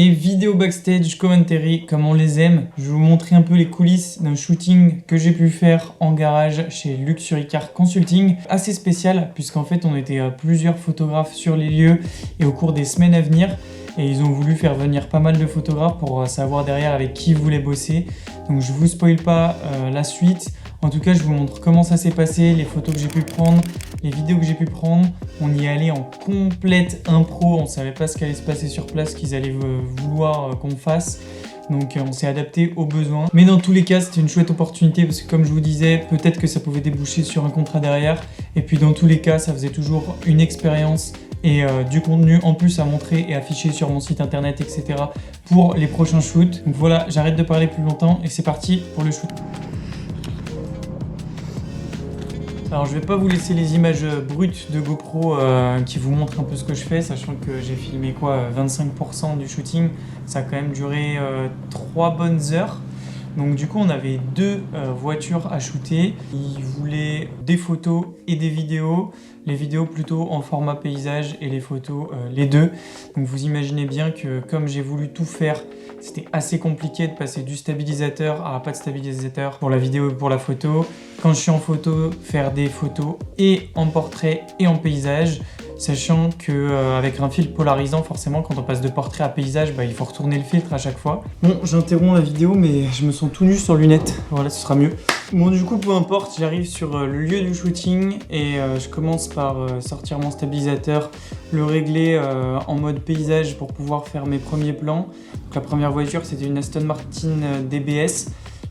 Et vidéo backstage, commentary, comme on les aime. Je vais vous montrer un peu les coulisses d'un shooting que j'ai pu faire en garage chez Luxury Car Consulting. Assez spécial, puisqu'en fait on était plusieurs photographes sur les lieux et au cours des semaines à venir. Et ils ont voulu faire venir pas mal de photographes pour savoir derrière avec qui ils voulaient bosser. Donc je vous spoil pas la suite. En tout cas, je vous montre comment ça s'est passé, les photos que j'ai pu prendre, les vidéos que j'ai pu prendre. On y est allé en complète impro, on savait pas ce qu'allait se passer sur place, qu'ils allaient vouloir qu'on fasse. Donc on s'est adapté aux besoins. Mais dans tous les cas, c'était une chouette opportunité parce que comme je vous disais, peut-être que ça pouvait déboucher sur un contrat derrière. Et puis dans tous les cas, ça faisait toujours une expérience et du contenu en plus à montrer et afficher sur mon site internet, etc. pour les prochains shoots. Donc voilà, j'arrête de parler plus longtemps et c'est parti pour le shoot. Alors je vais pas vous laisser les images brutes de GoPro qui vous montrent un peu ce que je fais, sachant que j'ai filmé 25% du shooting. Ça a quand même duré 3 bonnes heures. Donc du coup on avait 2 voitures à shooter. Ils voulaient des photos et des vidéos. Les vidéos plutôt en format paysage et les photos les deux. Donc vous imaginez bien que comme j'ai voulu tout faire, c'était assez compliqué de passer du stabilisateur à pas de stabilisateur pour la vidéo et pour la photo. Quand je suis en photo, faire des photos et en portrait et en paysage. Sachant qu'avec un filtre polarisant, forcément, quand on passe de portrait à paysage, il faut retourner le filtre à chaque fois. Bon, j'interromps la vidéo, mais je me sens tout nu sans lunettes. Voilà, ce sera mieux. Bon, du coup, peu importe, j'arrive sur le lieu du shooting et je commence par sortir mon stabilisateur, le régler en mode paysage pour pouvoir faire mes premiers plans. Donc, la première voiture, c'était une Aston Martin DBS.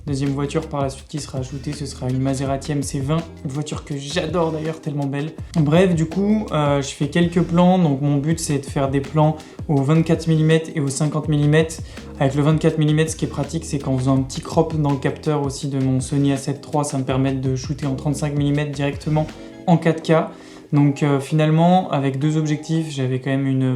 Deuxième voiture par la suite qui sera ajoutée, ce sera une Maserati MC20, une voiture que j'adore d'ailleurs, tellement belle. Bref, du coup, je fais quelques plans, donc mon but c'est de faire des plans au 24 mm et au 50 mm. Avec le 24 mm, ce qui est pratique, c'est qu'en faisant un petit crop dans le capteur aussi de mon Sony A7 III, ça me permet de shooter en 35 mm directement en 4K. Donc finalement, avec 2 objectifs, j'avais quand même une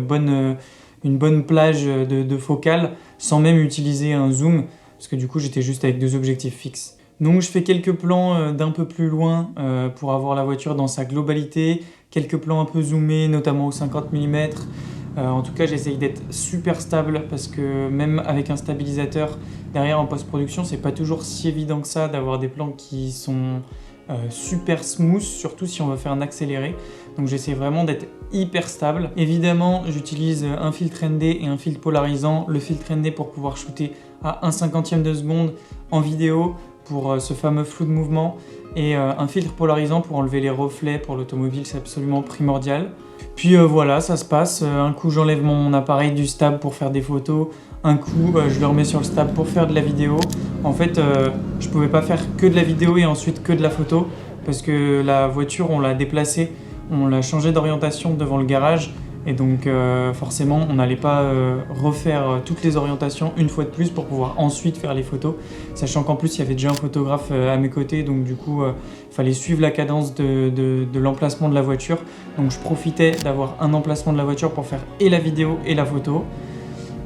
bonne plage de focale, sans même utiliser un zoom. Parce que du coup j'étais juste avec 2 objectifs fixes. Donc je fais quelques plans d'un peu plus loin pour avoir la voiture dans sa globalité, quelques plans un peu zoomés, notamment au 50 mm. En tout cas j'essaye d'être super stable parce que même avec un stabilisateur, derrière en post-production, c'est pas toujours si évident que ça d'avoir des plans qui sont super smooth, surtout si on veut faire un accéléré. Donc j'essaie vraiment d'être hyper stable. Évidemment, j'utilise un filtre ND et un filtre polarisant. Le filtre ND pour pouvoir shooter à 1/50 de seconde en vidéo pour ce fameux flou de mouvement et un filtre polarisant pour enlever les reflets. Pour l'automobile, c'est absolument primordial. Puis voilà, ça se passe. Un coup, j'enlève mon appareil du stab pour faire des photos. Un coup, je le remets sur le stab pour faire de la vidéo. En fait, je pouvais pas faire que de la vidéo et ensuite que de la photo parce que la voiture, on l'a déplacée, on l'a changée d'orientation devant le garage et donc forcément, on n'allait pas refaire toutes les orientations une fois de plus pour pouvoir ensuite faire les photos, sachant qu'en plus, il y avait déjà un photographe à mes côtés, donc du coup, il fallait suivre la cadence de l'emplacement de la voiture. Donc je profitais d'avoir un emplacement de la voiture pour faire et la vidéo et la photo.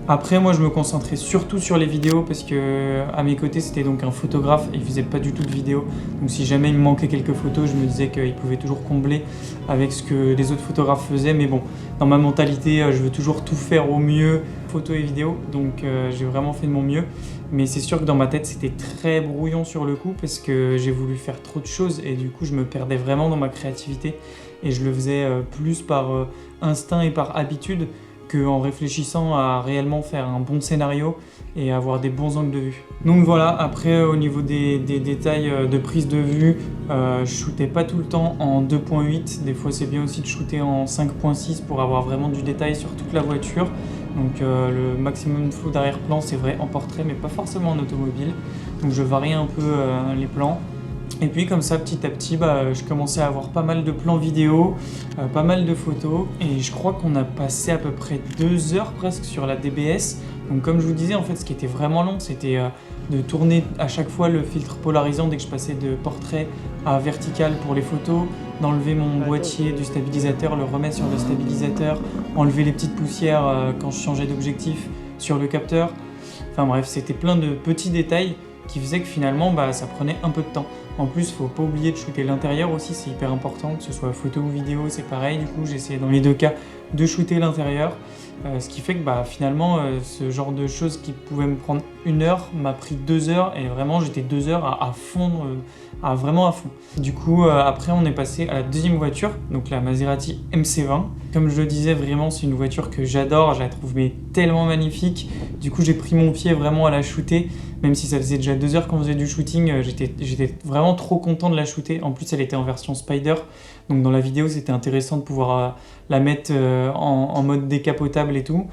Après, moi, je me concentrais surtout sur les vidéos parce que à mes côtés, c'était donc un photographe et il faisait pas du tout de vidéo. Donc, si jamais il me manquait quelques photos, je me disais qu'il pouvait toujours combler avec ce que les autres photographes faisaient. Mais bon, dans ma mentalité, je veux toujours tout faire au mieux, photo et vidéo. Donc, j'ai vraiment fait de mon mieux. Mais c'est sûr que dans ma tête, c'était très brouillon sur le coup parce que j'ai voulu faire trop de choses et du coup, je me perdais vraiment dans ma créativité et je le faisais plus par instinct et par habitude qu'en réfléchissant à réellement faire un bon scénario et avoir des bons angles de vue. Donc voilà, après au niveau des détails de prise de vue, je shootais pas tout le temps en 2.8, des fois c'est bien aussi de shooter en 5.6 pour avoir vraiment du détail sur toute la voiture. Donc le maximum de flou d'arrière-plan c'est vrai en portrait mais pas forcément en automobile, donc je varie un peu les plans. Et puis comme ça, petit à petit, je commençais à avoir pas mal de plans vidéo, pas mal de photos. Et je crois qu'on a passé à peu près 2 heures presque sur la DBS. Donc comme je vous disais, en fait, ce qui était vraiment long, c'était de tourner à chaque fois le filtre polarisant dès que je passais de portrait à vertical pour les photos, d'enlever mon boîtier du stabilisateur, le remettre sur le stabilisateur, enlever les petites poussières quand je changeais d'objectif sur le capteur. Enfin bref, c'était plein de petits détails qui faisait que finalement ça prenait un peu de temps. En plus, faut pas oublier de shooter l'intérieur aussi, c'est hyper important, que ce soit photo ou vidéo, c'est pareil. Du coup, j'ai essayé dans les deux cas de shooter l'intérieur. Ce qui fait que finalement, ce genre de choses qui pouvaient me prendre 1 heure m'a pris 2 heures et vraiment j'étais 2 heures à fond, vraiment à fond. Du coup, après, on est passé à la deuxième voiture, donc la Maserati MC20. Comme je le disais, vraiment, c'est une voiture que j'adore, je la trouve tellement magnifique. Du coup, j'ai pris mon pied vraiment à la shooter, même si ça faisait déjà 2 heures qu'on faisait du shooting, j'étais vraiment trop content de la shooter. En plus, elle était en version Spider, donc dans la vidéo, c'était intéressant de pouvoir la mettre en mode décapotable et tout.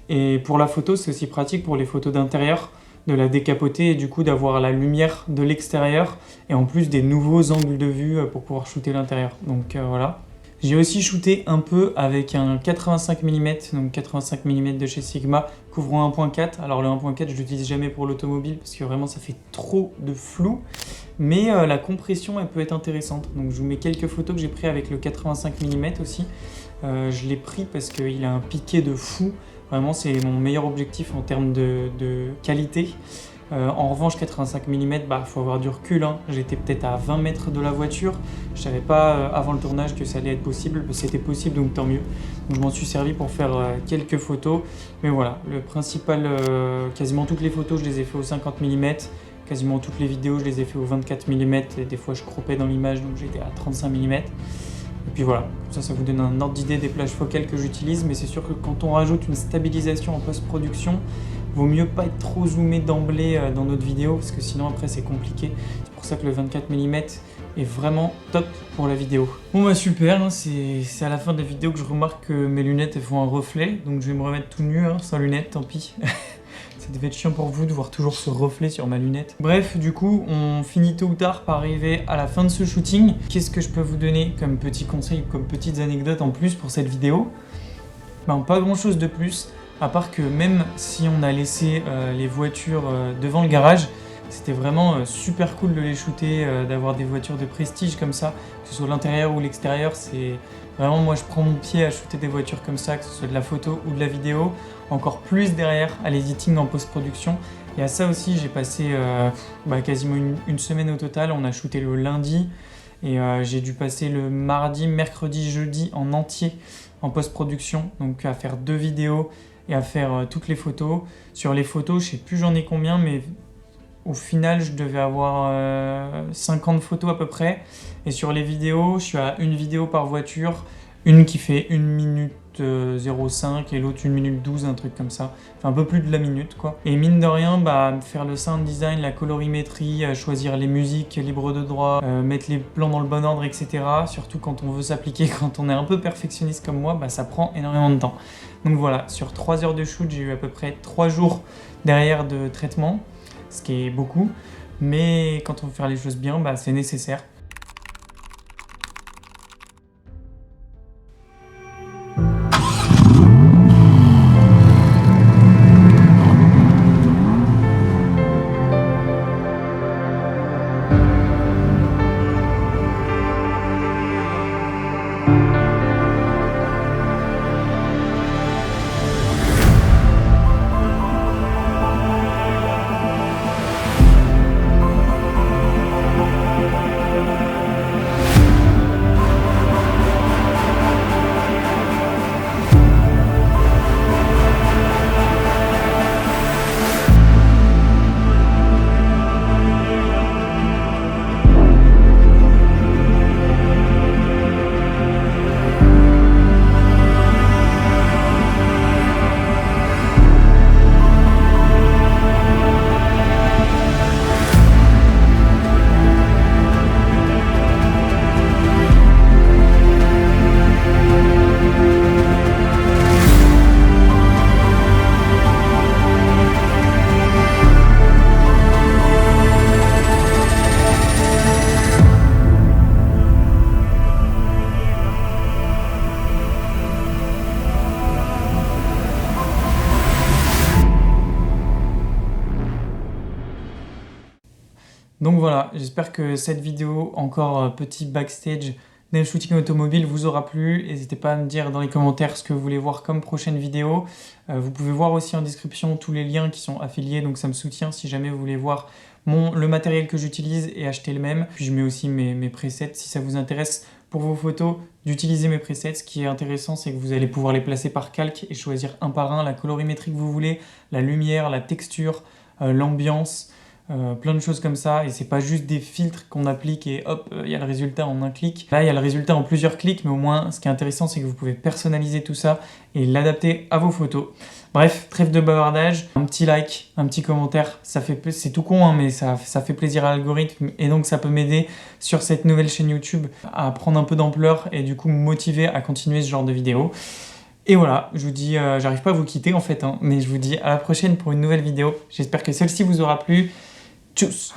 Et pour la photo, c'est aussi pratique pour les photos d'intérieur, de la décapoter et du coup d'avoir la lumière de l'extérieur et en plus des nouveaux angles de vue pour pouvoir shooter l'intérieur. Donc voilà. J'ai aussi shooté un peu avec un 85 mm, donc 85 mm de chez Sigma, couvrant 1.4. Alors le 1.4, je l'utilise jamais pour l'automobile parce que vraiment ça fait trop de flou. Mais la compression, elle peut être intéressante. Donc je vous mets quelques photos que j'ai prises avec le 85 mm aussi. Je l'ai pris parce qu'il a un piqué de fou. Vraiment, c'est mon meilleur objectif en termes de qualité. En revanche, 85 mm, faut avoir du recul. J'étais peut-être à 20 mètres de la voiture. Je savais pas avant le tournage que ça allait être possible. C'était possible, donc tant mieux. Donc je m'en suis servi pour faire quelques photos. Mais voilà, le principal, quasiment toutes les photos, je les ai fait au 50 mm. Quasiment toutes les vidéos, je les ai fait au 24 mm. Et des fois, je croppais dans l'image, donc j'étais à 35 mm. Et puis voilà, ça vous donne un ordre d'idée des plages focales que j'utilise, mais c'est sûr que quand on rajoute une stabilisation en post-production, vaut mieux pas être trop zoomé d'emblée dans notre vidéo, parce que sinon après c'est compliqué. C'est pour ça que le 24 mm est vraiment top pour la vidéo. Bon super, c'est à la fin de la vidéo que je remarque que mes lunettes elles font un reflet, donc je vais me remettre tout nu, sans lunettes, tant pis. Ça devait être chiant pour vous de voir toujours ce reflet sur ma lunette. Bref, du coup, on finit tôt ou tard par arriver à la fin de ce shooting. Qu'est-ce que je peux vous donner comme petits conseils, comme petites anecdotes en plus pour cette vidéo? Pas grand chose de plus, à part que même si on a laissé les voitures devant le garage, c'était vraiment super cool de les shooter, d'avoir des voitures de prestige comme ça, que ce soit l'intérieur ou l'extérieur. C'est vraiment, moi je prends mon pied à shooter des voitures comme ça, que ce soit de la photo ou de la vidéo, encore plus derrière à l'editing en post-production. Et à ça aussi, j'ai passé quasiment une semaine au total. On a shooté le lundi et j'ai dû passer le mardi, mercredi, jeudi en entier en post-production, donc à faire 2 vidéos et à faire toutes les photos. Sur les photos, je sais plus j'en ai combien, mais au final, je devais avoir 50 photos à peu près. Et sur les vidéos, je suis à une vidéo par voiture. Une qui fait 1 minute 05 et l'autre 1 minute 12, un truc comme ça. Enfin, un peu plus de la minute, quoi. Et mine de rien, faire le sound design, la colorimétrie, choisir les musiques libres de droit, mettre les plans dans le bon ordre, etc. Surtout quand on veut s'appliquer, quand on est un peu perfectionniste comme moi, ça prend énormément de temps. Donc voilà, sur 3 heures de shoot, j'ai eu à peu près 3 jours derrière de traitement, ce qui est beaucoup, mais quand on veut faire les choses bien, c'est nécessaire. Donc voilà, j'espère que cette vidéo, encore petit backstage d'un shooting automobile vous aura plu. N'hésitez pas à me dire dans les commentaires ce que vous voulez voir comme prochaine vidéo. Vous pouvez voir aussi en description tous les liens qui sont affiliés, donc ça me soutient si jamais vous voulez voir le matériel que j'utilise et acheter le même. Puis je mets aussi mes presets si ça vous intéresse pour vos photos d'utiliser mes presets. Ce qui est intéressant, c'est que vous allez pouvoir les placer par calque et choisir un par un la colorimétrie que vous voulez, la lumière, la texture, l'ambiance, plein de choses comme ça. Et c'est pas juste des filtres qu'on applique et hop, il y a le résultat en un clic. Là, il y a le résultat en plusieurs clics, mais au moins, ce qui est intéressant, c'est que vous pouvez personnaliser tout ça et l'adapter à vos photos. Bref, trêve de bavardage, un petit like, un petit commentaire, c'est tout con, hein, mais ça fait plaisir à l'algorithme et donc ça peut m'aider sur cette nouvelle chaîne YouTube à prendre un peu d'ampleur et du coup me motiver à continuer ce genre de vidéos. Et voilà, je vous dis, j'arrive pas à vous quitter en fait, hein, mais je vous dis à la prochaine pour une nouvelle vidéo. J'espère que celle-ci vous aura plu. Tchuss!